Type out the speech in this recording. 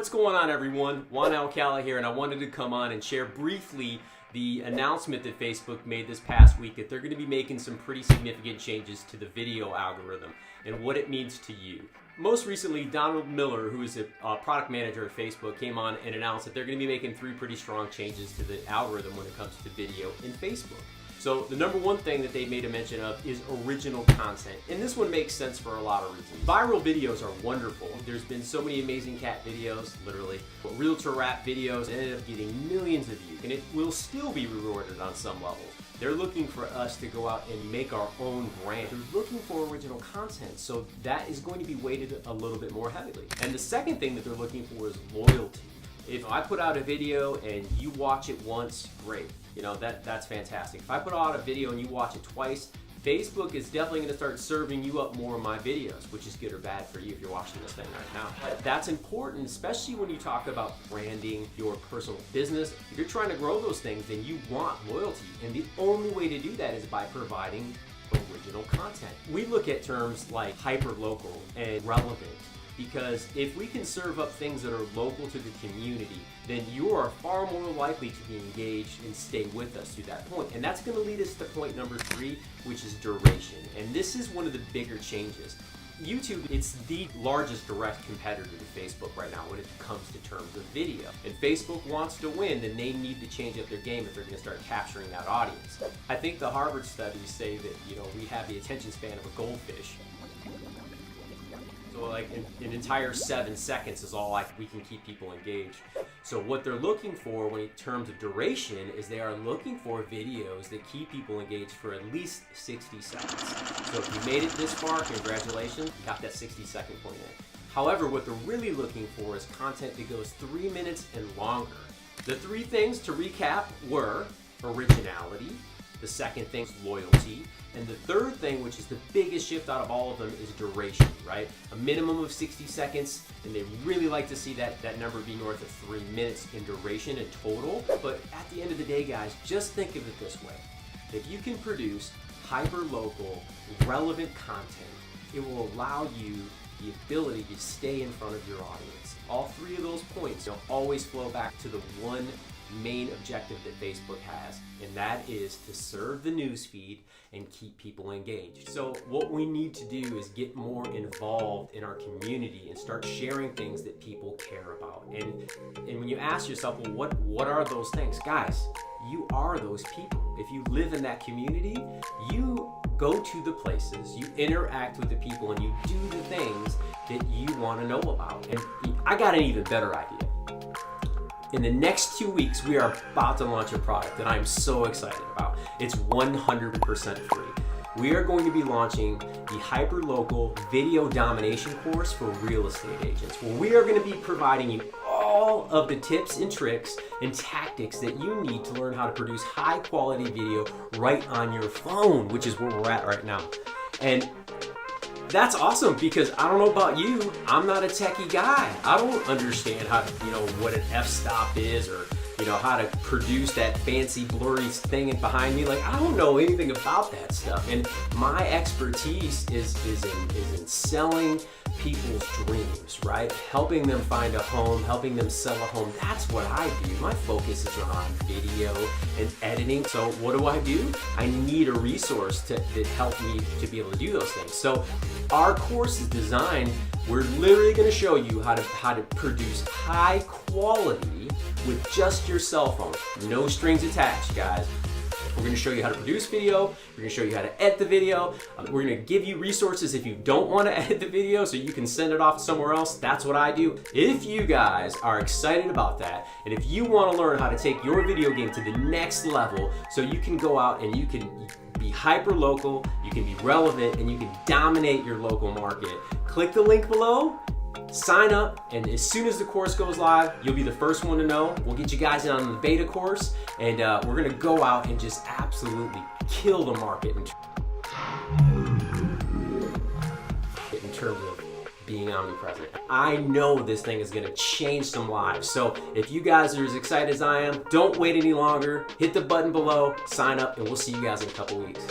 What's going on, everyone? Juan Alcala here, and I wanted to come on and share briefly the announcement that Facebook made this past week that they're going to be making some pretty significant changes to the video algorithm and what it means to you. Most recently, Donald Miller, who is a product manager at Facebook, came on and announced that they're going to be making 3 pretty strong changes to the algorithm when it comes to video in Facebook. So the number one thing that they made a mention of is original content. And this one makes sense for a lot of reasons. Viral videos are wonderful. There's been so many amazing cat videos, literally. But realtor rap videos ended up getting millions of views. And it will still be rewarded on some levels. They're looking for us to go out and make our own brand. They're looking for original content. So that is going to be weighted a little bit more heavily. And the second thing that they're looking for is loyalty. If I put out a video and you watch it once, great. You know, that's fantastic. If I put out a video and you watch it twice, Facebook is definitely going to start serving you up more of my videos, which is good or bad for you if you're watching this thing right now. But that's important, especially when you talk about branding your personal business. If you're trying to grow those things, then you want loyalty. And the only way to do that is by providing original content. We look at terms like hyper-local and relevant, because if we can serve up things that are local to the community, then you are far more likely to be engaged and stay with us to that point. And that's going to lead us to point number 3, which is duration. And this is one of the bigger changes. YouTube, it's the largest direct competitor to Facebook right now when it comes to terms of video. And Facebook wants to win, then they need to change up their game if they're going to start capturing that audience. I think the Harvard studies say that, we have the attention span of a goldfish. So like an entire 7 seconds is all we can keep people engaged. So what they're looking for in terms of duration is they are looking for videos that keep people engaged for at least 60 seconds. So if you made it this far, congratulations, you got that 60-second point in. However, what they're really looking for is content that goes 3 minutes and longer. The 3 things to recap were originality, the second thing is loyalty, and the third thing, which is the biggest shift out of all of them, is duration, right? A minimum of 60 seconds, and they really like to see that number be north of 3 minutes in duration in total. But at the end of the day, guys, just think of it this way. If you can produce hyper-local, relevant content, it will allow you the ability to stay in front of your audience. All 3 of those points always flow back to the one main objective that Facebook has, and that is to serve the newsfeed and keep people engaged. So what we need to do is get more involved in our community and start sharing things that people care about. And when you ask yourself, well, what are those things? Guys, you are those people. If you live in that community, you go to the places, you interact with the people, and you do the things that you want to know about. And I got an even better idea. In the next 2 weeks, we are about to launch a product that I'm so excited about. It's 100% free. We are going to be launching the Hyperlocal Video Domination course for real estate agents, where we are going to be providing you all of the tips and tricks and tactics that you need to learn how to produce high quality video right on your phone, which is where we're at right now. And that's awesome, because I don't know about you, I'm not a techie guy. I don't understand how to, what an f-stop is, or how to produce that fancy blurry thing behind me. Like, I don't know anything about that stuff. And my expertise is in selling people's dreams, right? Helping them find a home, helping them sell a home. That's what I do. My focus is on video and editing. So what do? I need a resource that help me to be able to do those things. So our course is designed, we're literally going to show you how to produce high quality with just your cell phone. No strings attached, guys. We're going to show you how to produce video. We're going to show you how to edit the video. We're going to give you resources if you don't want to edit the video so you can send it off somewhere else. That's what I do. If you guys are excited about that, and if you want to learn how to take your video game to the next level so you can go out and you can be hyper local, you can be relevant, and you can dominate your local market, click the link below. Sign up, and as soon as the course goes live, you'll be the first one to know. We'll get you guys in on the beta course, and we're gonna go out and just absolutely kill the market in terms of being omnipresent. I know this thing is gonna change some lives. So if you guys are as excited as I am, don't wait any longer. Hit the button below, sign up, and we'll see you guys in a couple weeks.